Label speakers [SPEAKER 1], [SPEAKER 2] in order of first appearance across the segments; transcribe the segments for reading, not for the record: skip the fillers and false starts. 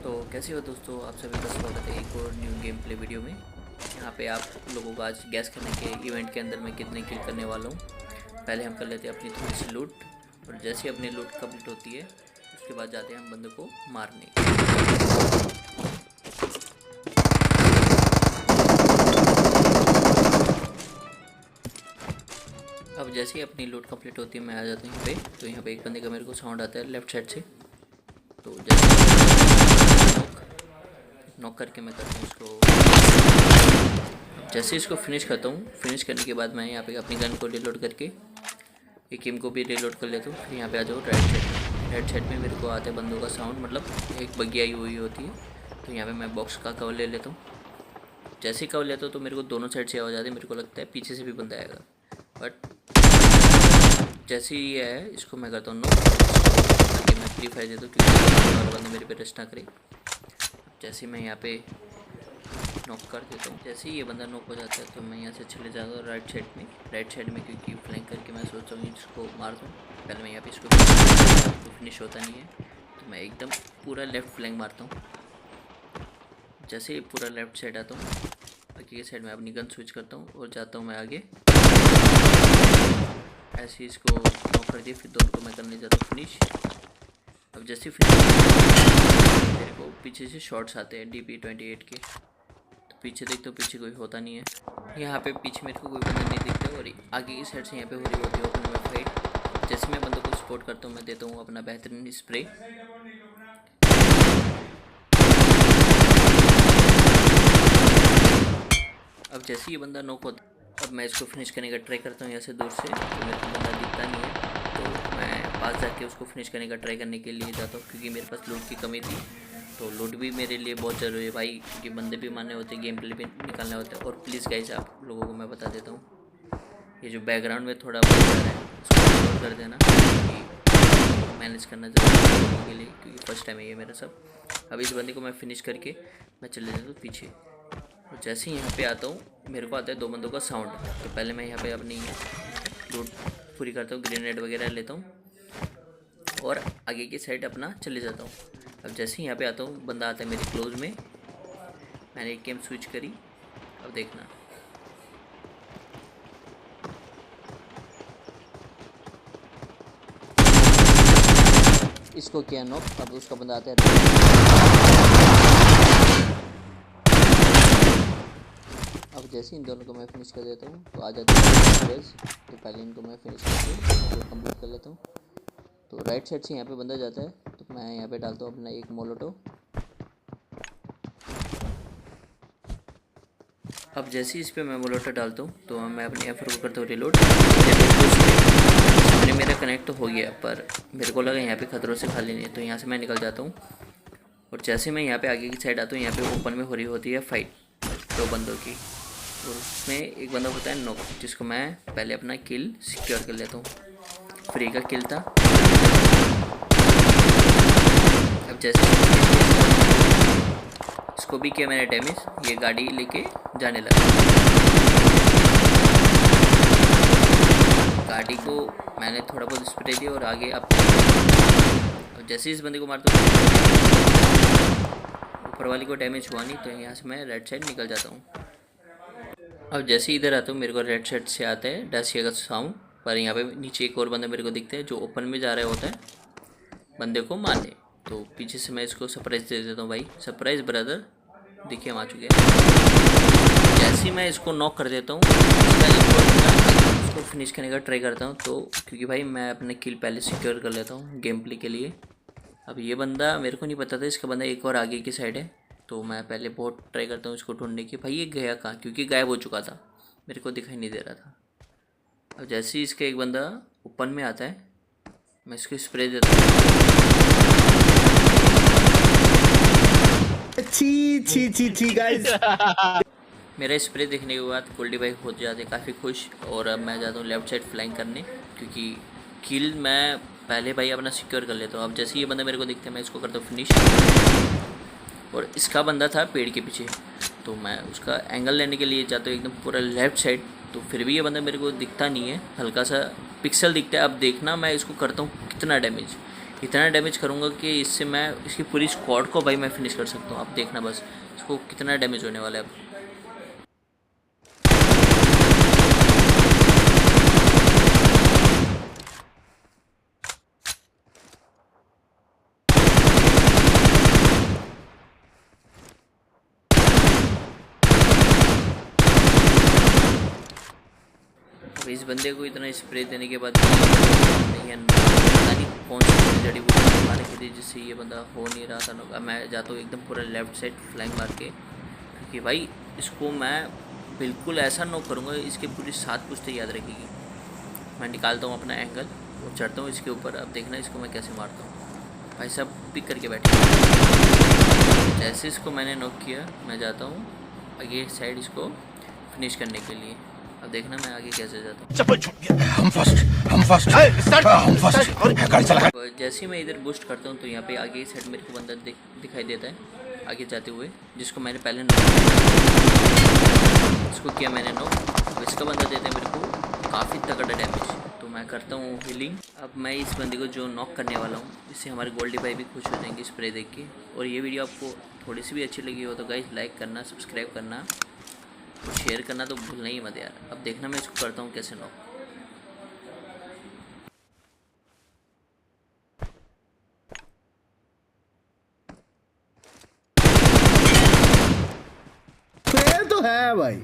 [SPEAKER 1] तो कैसे हो दोस्तों, आप सभी का स्वागत है एक और न्यू गेम प्ले वीडियो में। यहाँ पे आप लोगों को आज गैस करने के इवेंट के अंदर मैं कितने किल करने वाला हूँ। पहले हम कर लेते हैं अपनी थोड़ी सी लूट, और जैसे ही अपनी लूट कंप्लीट होती है उसके बाद जाते हैं हम बंदे को मारने। अब जैसे ही अपनी लूट कंप्लीट होती है मैं आ जाता हूँ यहाँ पे। तो यहाँ पे एक बंदे का मेरे को साउंड आता है लेफ्ट साइड से। तो जैसे नॉक करके मैं करता हूँ इसको। जैसे इसको फिनिश करता हूँ, फिनिश करने के बाद मैं यहाँ पे अपनी गन को रिलोड करके एक एम को भी रिलोड कर लेता हूँ। फिर यहाँ पे आ जाऊँ राइट साइड में मेरे को आते हैं बंदों का साउंड, मतलब एक बग्गी आई हुई होती है। तो यहाँ पे मैं बॉक्स का कवर ले लेता हूँ। जैसे ही कवर लेता हूँ तो मेरे को दोनों साइड से आवाज़ आती है। मेरे को लगता है पीछे से भी बंदा आएगा, बट जैसे ही ये है इसको मैं करता हूँ नो, ताकि मैं फ्री फायर देता हूँ क्योंकि बंदा मेरे पे रश ना करे। जैसे मैं यहाँ पे नॉक कर देता हूँ, जैसे ही ये बंदा नॉक हो जाता है तो मैं यहाँ से चले जाता हूँ राइट साइड में क्योंकि फ्लैंक करके मैं सोचता हूँ इसको मार दूँ। पहले मैं यहाँ पे इसको तो फिनिश होता नहीं है, तो मैं एकदम पूरा लेफ़्ट फ्लैंक मारता हूँ। जैसे ही पूरा लेफ़्ट साइड आता हूँ, आगे की साइड में अपनी गन स्विच करता हूँ और जाता हूँ मैं आगे। ऐसे ही इसको नॉक कर दिया, फिर दोनों को मैं करने जाता हूँ फिनिश। अब जैसे फिनिश मेरे को पीछे से शॉट्स आते हैं DP28 के। पीछे देखते हो, पीछे कोई होता नहीं है। यहाँ पे पीछे मेरे को कोई बंदा नहीं दिखता और आगे की साइड से यहाँ पे हो रही होती है ओपन में फाइट। जैसे मैं बंदों को सपोर्ट करता हूँ मैं देता हूँ अपना बेहतरीन स्प्रे। अब जैसे ये बंदा नॉक होता, अब मैं इसको फिनिश करने का ट्राई करता हूँ यहाँ से दूर से। तो मेरे को बंदा दिखता नहीं है, तो मैं पास जाके उसको फिनिश करने का ट्राई करने के लिए जाता हूँ क्योंकि मेरे पास लूट की कमी थी। तो लूट भी मेरे लिए बहुत ज़रूरी है भाई, क्योंकि बंदे भी मारने होते हैं, गेम प्ले भी निकालने होते हैं। और प्लीज़ गाइस आप लोगों को मैं बता देता हूँ, ये जो बैकग्राउंड में थोड़ा बहुत जा रहा है उसको इग्नोर कर देना, क्योंकि मैनेज करना ज़रूरी है लोगों के लिए, क्योंकि फर्स्ट टाइम है ये मेरा सब। अब इस बंदे को मैं फिनिश करके मैं चले जाता हूँ पीछे। और जैसे ही यहाँ पे आता हूँ मेरे को आता है दो बंदों का साउंड। तो पहले मैं यहाँ पे अपनी लूट पूरी करता हूँ, ग्रेनेड वगैरह लेता हूँ और आगे की साइड अपना चले जाता हूँ। अब जैसे ही यहाँ पे आता हूँ बंदा आता है मेरे क्लोज में, मैंने एक गेम स्विच करी। अब देखना, इसको किया नॉक। अब उसका बंदा आता है, अब जैसे इन दोनों को मैं फिनिश कर देता हूँ तो आ जाता है। तो पहले इनको मैं फिनिश करके कंप्लीट कर लेता हूँ। तो राइट साइड से यहाँ पे बंदा जाता है, तो मैं यहाँ पे डालता हूँ अपना एक मोलोटो। अब जैसे ही इस पर मैं मोलोटो डालता हूँ तो मैं अपने एफर को करता हूँ रिलोड। मेरा कनेक्ट तो हो गया, पर मेरे को लगा यहाँ पे खतरों से खाली नहीं है, तो यहाँ से मैं निकल जाता हूँ। और जैसे मैं यहाँ पे आगे की साइड आता हूँ, यहाँ पे ओपन में हो रही होती है फाइट दो बंदों की, और उसमें एक बंदा होता है नॉक, जिसको मैं पहले अपना किल सिक्योर कर लेता हूँ। फ्री का किल था। अब जैसे इसको भी किया मैंने डैमेज, ये गाड़ी लेके जाने लगा। गाड़ी को मैंने थोड़ा बहुत स्प्रे दिया और आगे अब जैसे इस बंदे को मारता हूँ ऊपर वाली को डैमेज हुआ नहीं, तो यहाँ से मैं राइट साइड निकल जाता हूँ। अब जैसे इधर आता हूँ मेरे को राइट साइड से आता है डासिया का साउंड, पर यहाँ पे नीचे एक और बंदा मेरे को दिखता है जो ओपन में जा रहा होता है बंदे को मारने। तो पीछे से मैं इसको सरप्राइज़ दे देता हूँ, भाई सरप्राइज़ ब्रदर, देखिए हम आ चुके हैं। जैसे ही मैं इसको नॉक कर देता हूँ इसको फिनिश करने का ट्राई करता हूँ, तो क्योंकि भाई मैं अपने किल पहले सिक्योर कर लेता हूँ गेम प्ले के लिए। अब ये बंदा मेरे को नहीं पता था, इसका बंदा एक और आगे की साइड है, तो मैं पहले बहुत ट्राई करता हूँ इसको ढूंढने की, भाई ये गया कहाँ, क्योंकि गायब हो चुका था, मेरे को दिखाई नहीं दे रहा था। अब जैसे ही इसका एक बंदा ओपन में आता है मैं इसको स्प्रे देता हूँ। छी गाइस। मेरा स्प्रे देखने के बाद गोल्डी भाई हो जाते काफ़ी खुश, और अब मैं जाता हूँ लेफ्ट साइड फ्लैंक करने, क्योंकि किल मैं पहले भाई अपना सिक्योर कर लेता हूँ। अब जैसे ये बंदा मेरे को दिखता है मैं इसको करता हूँ फिनिश, और इसका बंदा था पेड़ के पीछे, तो मैं उसका एंगल लेने के लिए जाता हूँ एकदम पूरा लेफ्ट साइड। तो फिर भी ये बंदा मेरे को दिखता नहीं है, हल्का सा पिक्सल दिखता है। अब देखना मैं इसको करता हूँ कितना डैमेज, इतना डैमेज करूँगा कि इससे मैं इसकी पूरी स्क्वाड को भाई मैं फिनिश कर सकता हूँ। आप देखना बस इसको कितना डैमेज होने वाला है अब। अब इस बंदे को इतना स्प्रे देने के बाद नहीं है, पता नहीं कौन सी जड़ी बूटी मारने के लिए जिससे ये बंदा हो नहीं रहा था। अब मैं जाता हूँ एकदम पूरा लेफ्ट साइड फ्लाइंग मार के, क्योंकि भाई इसको मैं बिल्कुल ऐसा नॉक करूँगा इसके पूरी 7 पुश्ते याद रखेगी। मैं निकालता हूँ अपना एंगल और चढ़ता हूँ इसके ऊपर। अब देखना इसको मैं कैसे मारता हूँ। भाई साहब पिक करके बैठे। जैसे इसको मैंने नॉक किया मैं जाता हूँ आगे साइड इसको फिनिश करने के लिए। अब देखना मैं आगे कैसे जाता हूँ।
[SPEAKER 2] चप्पल छूट गया। हम फर्स्ट।
[SPEAKER 1] जैसे ही मैं इधर बूस्ट करता हूँ तो यहाँ पे आगे साइड मेरे को बंदा दिखाई देता है आगे जाते हुए, जिसको मैंने पहले नॉक इसको किया मैंने नॉक। अब इसका बंदा देता है मेरे को काफ़ी तगड़ा डैमेज, तो मैं करता हूँ हीलिंग। अब मैं इस बंदे को जो नॉक करने वाला हूँ इससे हमारे गोल्डी भाई भी खुश हो जाएंगे स्प्रे देख के। और ये वीडियो आपको थोड़ी सी भी अच्छी लगी हो तो गाइस लाइक करना, सब्सक्राइब करना और शेयर करना तो भूलना ही मत यार। अब देखना मैं इसको करता हूँ कैसे नॉक।
[SPEAKER 3] स्प्रे तो है भाई,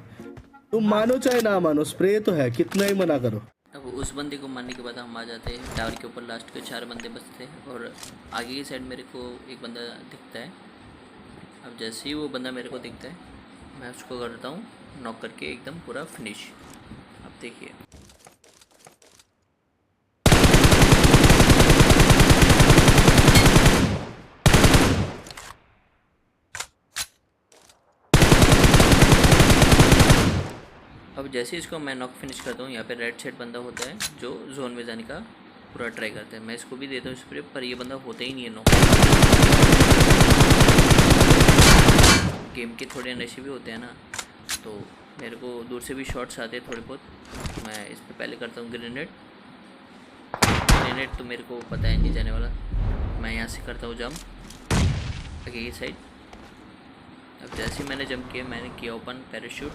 [SPEAKER 3] तुम मानो चाहे ना मानो, स्प्रे तो है, कितना ही मना करो।
[SPEAKER 1] अब उस बंदे को मारने के बाद हम आ जाते हैं टावर के ऊपर। लास्ट के 4 बंदे बचते हैं और आगे की साइड मेरे को एक बंदा दिखता है। अब जैसे ही वो बंदा मेरे को दिखता है मैं उसको करता हूँ नॉक करके एकदम पूरा फिनिश। अब देखिए अब जैसे इसको मैं नॉक फिनिश करता हूँ, यहाँ पे रेड सेट बंदा होता है जो जोन में जाने का पूरा ट्राई करता है। मैं इसको भी देता हूँ स्प्रे, पर ये बंदा होता ही नहीं है नॉक। गेम के थोड़े नशे भी होते हैं ना, तो मेरे को दूर से भी शॉट्स आते हैं थोड़े बहुत। मैं इस पर पहले करता हूँ ग्रेनेड तो मेरे को पता है नहीं जाने वाला। मैं यहाँ से करता हूँ जंप आगे ये साइड। अब जैसे मैंने जंप किया मैंने किया ओपन पैराशूट।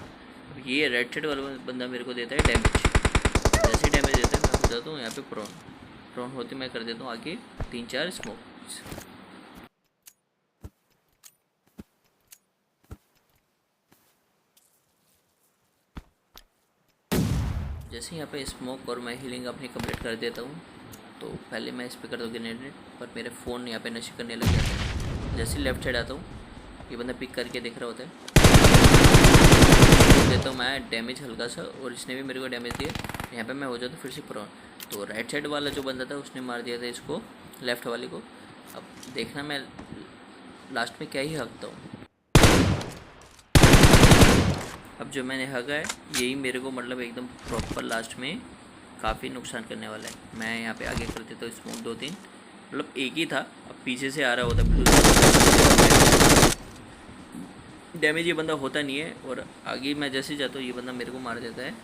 [SPEAKER 1] अब ये रेड सेट वाला बंदा मेरे को देता है डैमेज। जैसे डैमेज देता है मैं हो जाता हूँ यहाँ पे प्रोन होती मैं कर देता हूँ आगे 3-4 स्मोक्स। जैसे यहाँ पे स्मोक और मैं हीलिंग अपनी कंप्लीट कर देता हूँ तो पहले मैं इस पर करता हूँ ग्रेनेड, पर मेरे फ़ोन यहाँ पे नशे करने लग जाता है। जैसे लेफ्ट साइड आता हूँ ये बंदा पिक करके देख रहा होता है, देता हूँ मैं डैमेज हल्का सा और इसने भी मेरे को डैमेज दिया। यहाँ पे मैं हो जाता हूँ फिर से प्रोन। तो राइट साइड वाला जो बंदा था उसने मार दिया था इसको लेफ़्ट वाले को। अब देखना मैं लास्ट में क्या ही हकता हूँ। अब जो मैंने हगा है यही मेरे को मतलब एकदम प्रॉपर लास्ट में काफ़ी नुकसान करने वाला है। मैं यहाँ पे आगे कर देता हूँ स्मोक 2-3, मतलब एक ही था अब पीछे से आ रहा होता डैमेज ये बंदा होता नहीं है। और आगे मैं जैसे जाता हूँ ये बंदा मेरे को मार देता है।